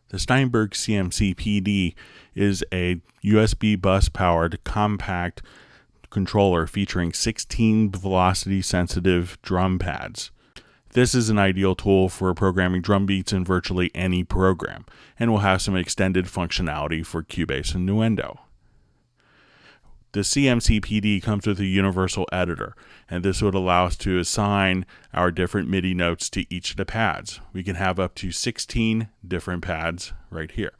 The Steinberg CMC PD is a USB bus-powered compact controller featuring 16 velocity-sensitive drum pads. This is an ideal tool for programming drum beats in virtually any program, and will have some extended functionality for Cubase and Nuendo. The CMC PD comes with a universal editor, and this would allow us to assign our different MIDI notes to each of the pads. We can have up to 16 different pads right here.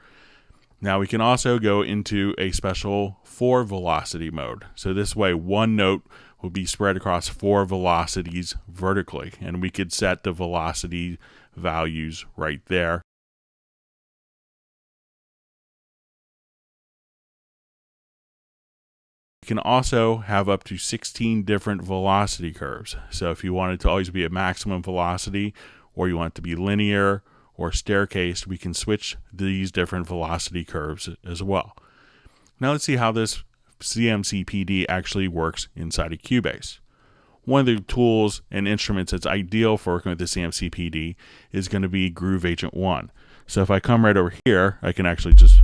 Now we can also go into a special 4 velocity mode. So this way one note will be spread across 4 velocities vertically, and we could set the velocity values right there. You can also have up to 16 different velocity curves. So if you want it to always be at maximum velocity, or you want it to be linear or staircased, we can switch these different velocity curves as well. Now let's see how this CMC PD actually works inside of Cubase. One of the tools and instruments that's ideal for working with the CMC PD is going to be Groove Agent 1. So if I come right over here, I can actually just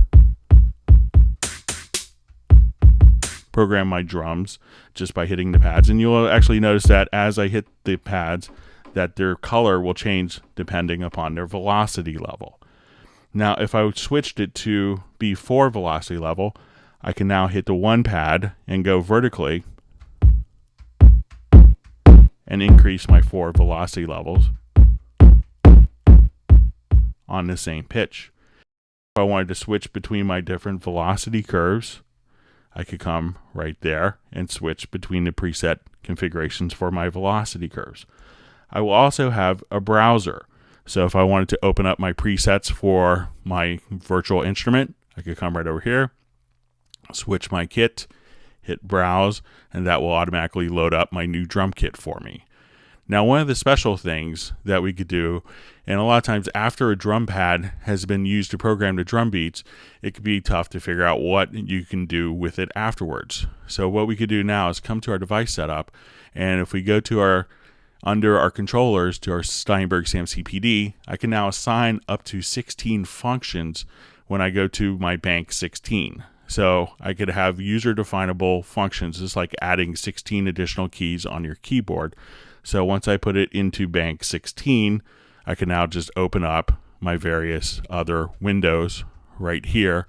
program my drums just by hitting the pads, and you'll actually notice that as I hit the pads that their color will change depending upon their velocity level. Now if I switched it to be 4 velocity level, I can now hit the 1 pad and go vertically and increase my 4 velocity levels on the same pitch. If I wanted to switch between my different velocity curves, I could come right there and switch between the preset configurations for my velocity curves. I will also have a browser. So if I wanted to open up my presets for my virtual instrument, I could come right over here, switch my kit, hit browse, and that will automatically load up my new drum kit for me. Now, one of the special things that we could do, and a lot of times after a drum pad has been used to program the drum beats, it could be tough to figure out what you can do with it afterwards. So what we could do now is come to our device setup, and if we go to under our controllers to our Steinberg CMC PD, I can now assign up to 16 functions when I go to my bank 16. So I could have user-definable functions, just like adding 16 additional keys on your keyboard. So once I put it into bank 16, I can now just open up my various other windows right here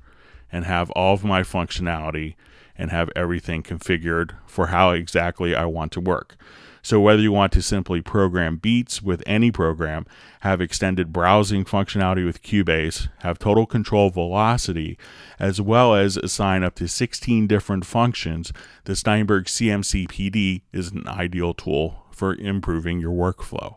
and have all of my functionality and have everything configured for how exactly I want to work. So whether you want to simply program beats with any program, have extended browsing functionality with Cubase, have total control velocity, as well as assign up to 16 different functions, the Steinberg CMC PD is an ideal tool for improving your workflow.